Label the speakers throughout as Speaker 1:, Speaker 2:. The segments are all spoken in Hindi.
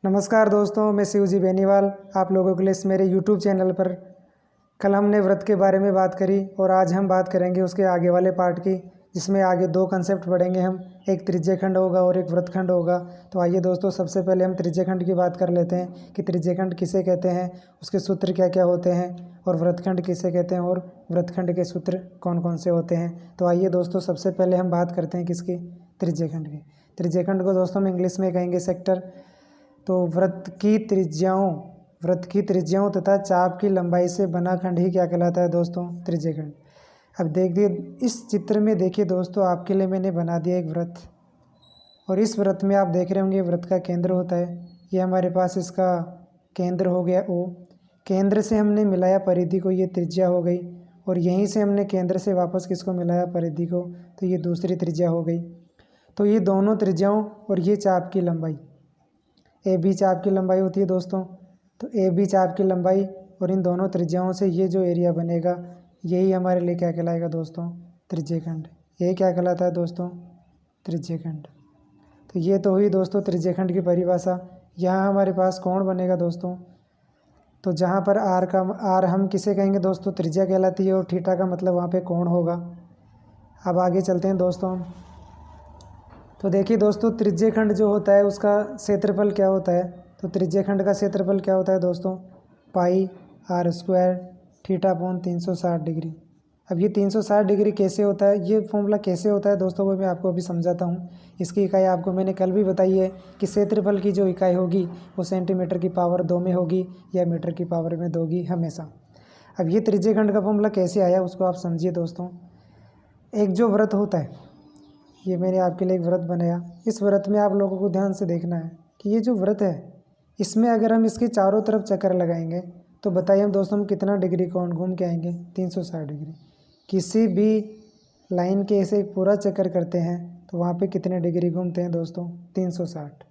Speaker 1: नमस्कार दोस्तों, मैं शिवजी बेनीवाल आप लोगों के लिए इस मेरे यूट्यूब चैनल पर। कल हमने व्रत के बारे में बात करी और आज हम बात करेंगे उसके आगे वाले पार्ट की, जिसमें आगे दो कंसेप्ट पढ़ेंगे हम। एक त्रिज्य खंड होगा और एक व्रत खंड होगा। तो आइए दोस्तों, सबसे पहले हम त्रिज्य खंड की बात कर लेते हैं कि त्रिज्य खंड किसे कहते हैं, उसके सूत्र क्या क्या होते हैं, और व्रत खंड किसे कहते हैं और व्रत खंड के सूत्र कौन कौन से होते हैं। तो आइए दोस्तों, सबसे पहले हम बात करते हैं किसकी, त्रिज्य खंड की। त्रिज्य खंड को दोस्तों हम इंग्लिश में कहेंगे सेक्टर। तो व्रत की त्रिज्याओं तथा चाप की लंबाई से बना खंड ही क्या कहलाता है दोस्तों, त्रिज्य खंड। अब देखिए इस चित्र में, देखिए दोस्तों, आपके लिए मैंने बना दिया एक व्रत, और इस व्रत में आप देख रहे होंगे व्रत का केंद्र होता है। ये हमारे पास इसका केंद्र हो गया ओ। केंद्र से हमने मिलाया परिधि को, ये त्रिज्या हो गई, और यहीं से हमने केंद्र से वापस किसको मिलाया, परिधि को, तो ये दूसरी त्रिज्या हो गई। तो ये दोनों त्रिज्याओं और ये चाप की लंबाई, ए बी चाप की लंबाई होती है दोस्तों। तो ए बी चाप की लंबाई और इन दोनों त्रिज्याओं से ये जो एरिया बनेगा, यही हमारे लिए क्या कहलाएगा दोस्तों, त्रिज्य खंड। ये क्या कहलाता है दोस्तों, त्रिज्य खंड। तो ये तो हुई दोस्तों त्रिज्य खंड की परिभाषा। यहाँ हमारे पास कोण बनेगा दोस्तों। तो जहाँ पर आर हम किसे कहेंगे दोस्तों, त्रिज्या कहलाती है, और थीटा का मतलब वहाँ पे कोण होगा। अब आगे चलते हैं दोस्तों। तो देखिए दोस्तों, त्रिज्य खंड जो होता है उसका क्षेत्रफल क्या होता है। तो त्रिज्य खंड का क्षेत्रफल क्या होता है दोस्तों, pi r square theta upon 360 degree. अब ये 360 डिग्री कैसे होता है, ये फॉर्मूला कैसे होता है दोस्तों, वो मैं आपको अभी समझाता हूँ। इसकी इकाई आपको मैंने कल भी बताई है कि क्षेत्रफल की जो इकाई होगी वो सेंटीमीटर की पावर 2 में होगी या मीटर की पावर में 2 होगी हमेशा। अब ये त्रिज्य खंड का फॉर्मूला कैसे आया उसको आप समझिए दोस्तों। एक जो व्रत होता है, ये मैंने आपके लिए एक व्रत बनाया। इस व्रत में आप लोगों को ध्यान से देखना है कि ये जो व्रत है, इसमें अगर हम इसके चारों तरफ चक्कर लगाएंगे तो बताइए हम दोस्तों, हम कितना डिग्री कोण घूम के आएंगे, 360 डिग्री। किसी भी लाइन के ऐसे एक पूरा चक्कर करते हैं तो वहाँ पे कितने डिग्री घूमते हैं दोस्तों, 360।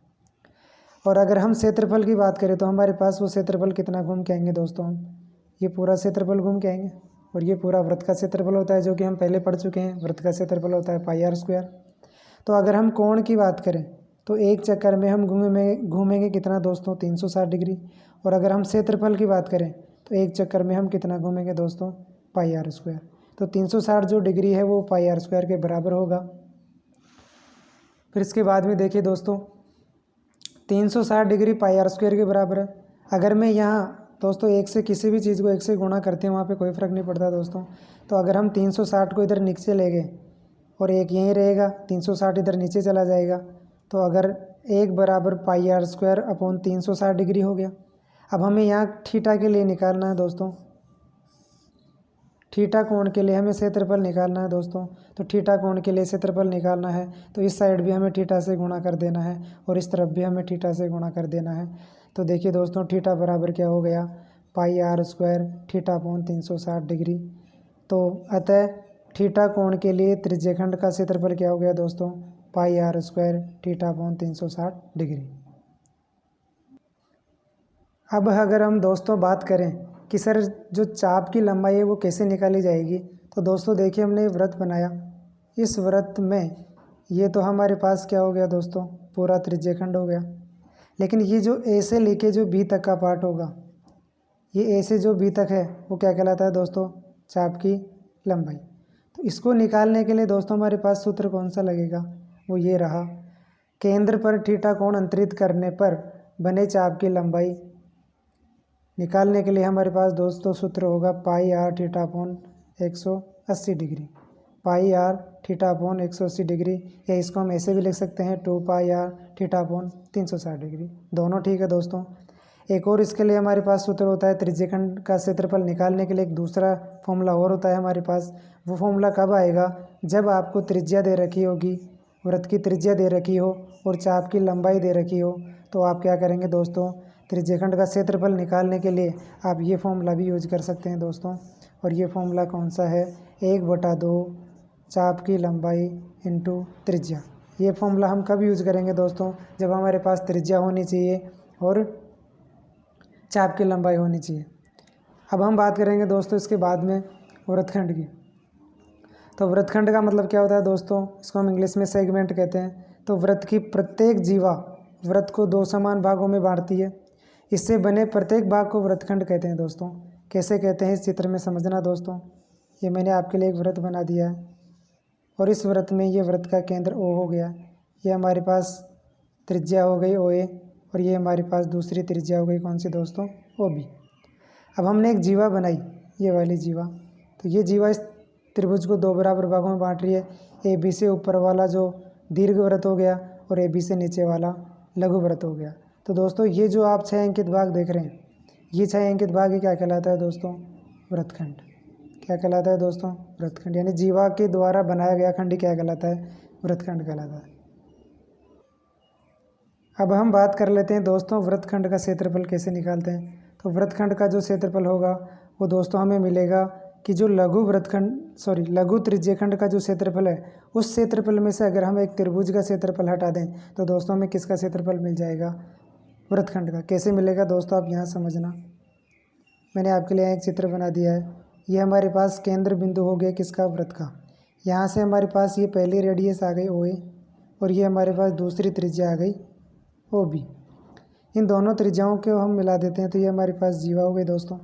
Speaker 1: और अगर हम क्षेत्रफल की बात करें तो हमारे पास वो क्षेत्रफल कितना घूम के आएंगे दोस्तों, हम ये पूरा क्षेत्रफल घूम के आएंगे। और ये पूरा व्रत का क्षेत्रफल होता है, जो कि हम पहले पढ़ चुके हैं। व्रत का क्षेत्रफल होता है पाई आर स्क्वायर। तो अगर हम कोण की बात करें तो एक चक्कर में हम घूमेंगे कितना दोस्तों, 360 डिग्री। और अगर हम क्षेत्रफल की बात करें तो एक चक्कर में हम कितना घूमेंगे दोस्तों, पाई आर स्क्वायर। तो 360 जो डिग्री है वो पाई आर स्क्वायर के बराबर होगा। फिर इसके बाद में देखिए दोस्तों, 360 डिग्री पाई आर स्क्वायर के बराबर है। अगर मैं यहाँ दोस्तों एक से किसी भी चीज़ को एक से गुणा करते हैं, वहाँ पे कोई फ़र्क नहीं पड़ता दोस्तों। तो अगर हम 360 को इधर नीचे ले गए और एक यहीं रहेगा, 360 इधर नीचे चला जाएगा, तो अगर एक बराबर पाई आर स्क्वायर अपॉन 360 डिग्री हो गया। अब हमें यहाँ थीटा के लिए निकालना है दोस्तों, थीटा कोण के लिए हमें क्षेत्रफल निकालना है दोस्तों। तो थीटा कोण के लिए क्षेत्रफल निकालना है तो इस साइड भी हमें थीटा से गुणा कर देना है और इस तरफ भी हमें थीटा से गुणा कर देना है। तो देखिए दोस्तों, थीटा बराबर क्या हो गया, pi r square theta upon 360 degree. तो अतः थीटा कोण के लिए त्रिज्य खंड का क्षेत्रफल क्या हो गया दोस्तों, pi r square theta upon 360 degree. अब अगर हम दोस्तों बात करें कि सर जो चाप की लंबाई है वो कैसे निकाली जाएगी, तो दोस्तों देखिए हमने व्रत बनाया। इस व्रत में ये तो हमारे पास क्या हो गया दोस्तों, पूरा त्रिज्य खंड हो गया। लेकिन ये जो ए से लेके जो बी तक का पार्ट होगा, ये ए से जो बी तक है वो क्या कहलाता है दोस्तों, चाप की लंबाई। तो इसको निकालने के लिए दोस्तों हमारे पास सूत्र कौन सा लगेगा, वो ये रहा। केंद्र पर थीटा कोण अंतरित करने पर बने चाप की लंबाई निकालने के लिए हमारे पास दोस्तों सूत्र होगा pi r theta upon 180 degree. Pi r theta upon 180 degree, या इसको हम ऐसे भी लिख सकते हैं 2 pi r theta upon 360 degree. दोनों ठीक है दोस्तों। एक और इसके लिए हमारे पास सूत्र होता है त्रिज्य खंड का क्षेत्रफल निकालने के लिए एक दूसरा फॉर्मूला और होता है हमारे पास। वो फॉर्मूला कब आएगा, जब आपको त्रिज्या दे रखी होगी, व्रत की त्रिज्या दे रखी हो और चाप की लंबाई दे रखी हो। तो आप क्या करेंगे दोस्तों, त्रिज्य खंड का क्षेत्रफल निकालने के लिए आप ये फॉर्मूला भी यूज कर सकते हैं दोस्तों। और ये फॉर्मूला कौन सा है, 1/2 चाप की लंबाई इंटू त्रिज्या। ये फॉर्मूला हम कब यूज करेंगे दोस्तों, जब हमारे पास त्रिज्या होनी चाहिए और चाप की लंबाई होनी चाहिए। अब हम बात करेंगे दोस्तों इसके बाद में व्रतखंड की। तो व्रतखंड का मतलब क्या होता है दोस्तों, इसको हम इंग्लिश में सेगमेंट कहते हैं। तो व्रत की प्रत्येक जीवा वृत्त को दो समान भागों में बांटती है। इससे बने प्रत्येक भाग को वृत्तखंड कहते हैं दोस्तों। कैसे कहते हैं इस चित्र में समझना दोस्तों। ये मैंने आपके लिए एक वृत्त बना दिया है और इस वृत्त में ये वृत्त का केंद्र O हो गया। ये हमारे पास त्रिज्या हो गई OA और ये हमारे पास दूसरी त्रिज्या हो गई कौन सी दोस्तों, OB। अब हमने एक जीवा बनाई, ये वाली जीवा। तो ये जीवा इस त्रिभुज को दो बराबर भागों में बांट रही है। AB से ऊपर वाला जो दीर्घ वृत्त हो गया और AB से नीचे वाला लघु वृत्त हो गया। तो दोस्तों ये जो आप 6 अंकित भाग देख रहे हैं, ये 6 अंकित भाग ये क्या कहलाता है दोस्तों, वृत्तखंड। क्या कहलाता है दोस्तों, वृत्तखंड। यानी जीवा के द्वारा बनाया गया खंड क्या कहलाता है, वृत्तखंड कहलाता है। अब हम बात कर लेते हैं दोस्तों वृत्तखंड का क्षेत्रफल कैसे निकालते हैं। तो वृत्तखंड का जो क्षेत्रफल होगा वो दोस्तों हमें मिलेगा कि जो लघु त्रिज्यखंड का जो क्षेत्रफल है, उस क्षेत्रफल में से अगर हम एक त्रिभुज का क्षेत्रफल हटा दें तो दोस्तों हमें किसका क्षेत्रफल मिल जाएगा, वृत्तखंड का। कैसे मिलेगा दोस्तों, आप यहाँ समझना। मैंने आपके लिए एक चित्र बना दिया है। ये हमारे पास केंद्र बिंदु हो गया किसका, वृत्त का। यहाँ से हमारे पास ये पहली रेडियस आ गई OA और ये हमारे पास दूसरी त्रिज्या आ गई OB। इन दोनों त्रिज्याओं को हम मिला देते हैं तो ये हमारे पास जीवा हो गई दोस्तों।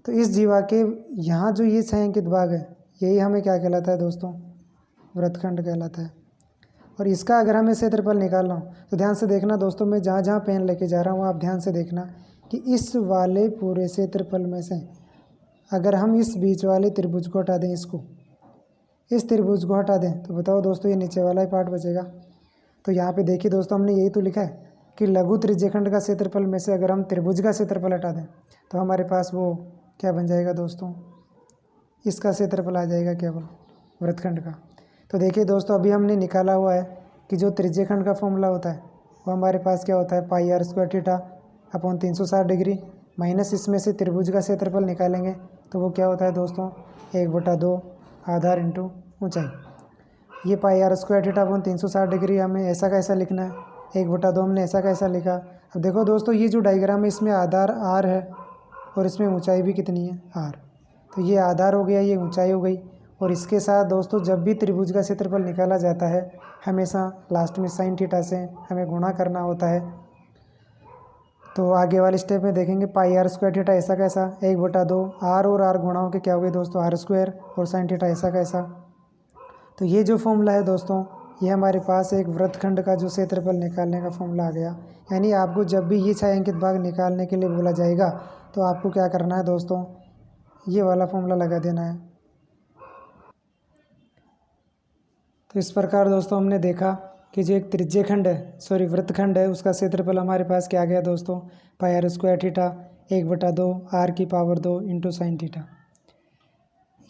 Speaker 1: तो इस जीवा के यहाँ जो ये 6 अंकित भाग है, यही हमें क्या कहलाता है दोस्तों, वृत्तखंड कहलाता है। और इसका अगर हमें क्षेत्रफल निकालना हो तो ध्यान से देखना दोस्तों, मैं जहाँ जहाँ पेन लेके जा रहा हूँ आप ध्यान से देखना कि इस वाले पूरे क्षेत्रफल में से अगर हम इस बीच वाले त्रिभुज को हटा दें, इस त्रिभुज को हटा दें तो बताओ दोस्तों ये नीचे वाला ही पार्ट बचेगा। तो यहाँ पे देखिए दोस्तों, हमने यही तो लिखा है कि लघु त्रिज्यखंड का क्षेत्रफल में से अगर हम त्रिभुज का क्षेत्रफल हटा दें तो हमारे पास वो क्या बन जाएगा दोस्तों, इसका क्षेत्रफल आ जाएगा केवल वृत्तखंड का। तो देखिए दोस्तों, अभी हमने निकाला हुआ है कि जो त्रिज्यखंड का फॉर्मूला होता है वो हमारे पास क्या होता है, पाई r square theta upon 360 degree minus इसमें से त्रिभुज का क्षेत्रफल निकालेंगे तो वो क्या होता है दोस्तों, 1/2 आधार इंटू ऊंचाई। ये पाई r square theta upon 360 degree हमें ऐसा कैसा लिखना है, 1/2 हमने ऐसा कैसा लिखा। अब देखो दोस्तों, ये जो डायग्राम है इसमें आधार r है और इसमें ऊंचाई भी कितनी है, r। तो ये आधार हो गया, ये ऊंचाई हो गई। और इसके साथ दोस्तों जब भी त्रिभुज का क्षेत्रफल निकाला जाता है हमेशा लास्ट में साइन थीटा से हमें गुणा करना होता है। तो आगे वाले स्टेप में देखेंगे पाई r स्क्वायर थीटा ऐसा कैसा, 1/2 r और r गुणा के क्या हो गए दोस्तों, r स्क्वायर और साइन थीटा ऐसा कैसा। तो ये जो फॉर्मूला है दोस्तों, ये हमारे पास एक वृत्तखंड का जो क्षेत्रफल निकालने का फॉर्मूला आ गया। यानी आपको जब भी ये 6 अंकित भाग निकालने के लिए बोला जाएगा तो आपको क्या करना है दोस्तों, ये वाला फॉर्मूला लगा देना है। तो इस प्रकार दोस्तों हमने देखा कि जो एक त्रिज्यखंड है वृत्तखंड है उसका क्षेत्रफल हमारे पास क्या आ गया दोस्तों, पाई r स्क्वायर थीटा 1/2 r की पावर 2 इंटू साइन थीटा।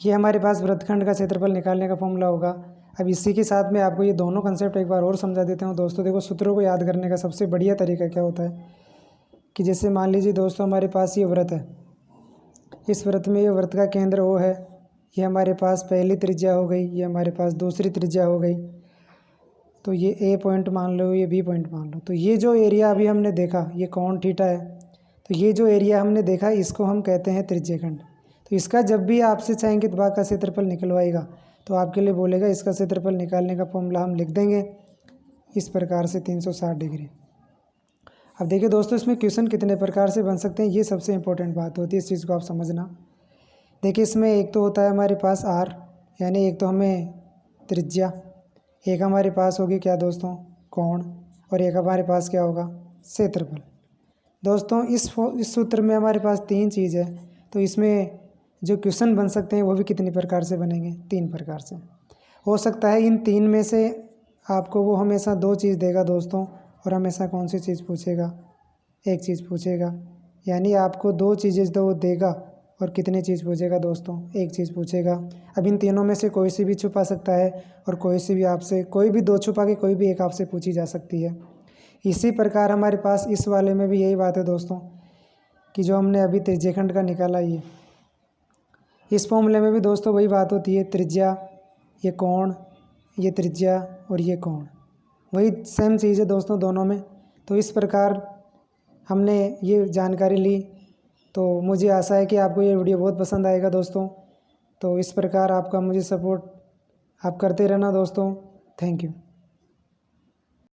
Speaker 1: ये हमारे पास वृत्तखंड का क्षेत्रफल निकालने का फॉर्मूला होगा। अब इसी के साथ में आपको ये दोनों कंसेप्ट एक बार और समझा देता हूँ दोस्तों। देखो, सूत्रों को याद करने का सबसे बढ़िया तरीका क्या होता है कि जैसे मान लीजिए दोस्तों हमारे पास ये वृत्त है, इस वृत्त में ये वृत्त का केंद्र O है, ये हमारे पास पहली त्रिज्या हो गई, ये हमारे पास दूसरी त्रिज्या हो गई। तो ये A पॉइंट मान लो, ये B पॉइंट मान लो। तो ये जो एरिया अभी हमने देखा ये कोण थीटा है। तो ये जो एरिया हमने देखा इसको हम कहते हैं त्रिज्यखंड। तो इसका जब भी आपसे 6 अंकित भाग का क्षेत्रफल निकलवाएगा तो आपके लिए बोलेगा इसका क्षेत्रफल निकालने का फॉर्मूला हम लिख देंगे इस प्रकार से 360 डिग्री। अब देखिए दोस्तों, इसमें क्वेश्चन कितने प्रकार से बन सकते हैं, ये सबसे इंपॉर्टेंट बात होती है, इस चीज़ को आप समझना। देखिए इसमें एक तो होता है हमारे पास r, यानी एक तो हमें त्रिज्या, एक हमारे पास होगी क्या दोस्तों, कोण, और एक हमारे पास क्या होगा, क्षेत्रफल। दोस्तों इस सूत्र में हमारे पास 3 चीज़ है। तो इसमें जो क्वेश्चन बन सकते हैं वो भी कितनी प्रकार से बनेंगे, 3 प्रकार से हो सकता है। इन 3 में से आपको वो हमेशा 2 चीज़ देगा दोस्तों, और हमेशा कौन सी चीज़ पूछेगा, एक चीज़ पूछेगा। यानी आपको 2 चीज़ें तो वो देगा और कितनी चीज़ पूछेगा दोस्तों, एक चीज़ पूछेगा। अब इन तीनों में से कोई सी भी छुपा सकता है और कोई सी भी आपसे, कोई भी 2 छुपा के कोई भी एक आपसे पूछी जा सकती है। इसी प्रकार हमारे पास इस वाले में भी यही बात है दोस्तों कि जो हमने अभी त्रिज्यखंड का निकाला, ये इस फॉर्मूले में भी दोस्तों वही बात होती है, त्रिज्या, ये कोण, ये त्रिज्या और ये कोण, वही सेम चीज़ है दोस्तों दोनों में। तो इस प्रकार हमने ये जानकारी ली। तो मुझे आशा है कि आपको ये वीडियो बहुत पसंद आएगा दोस्तों। तो इस प्रकार आपका मुझे सपोर्ट आप करते रहना दोस्तों। Thank you.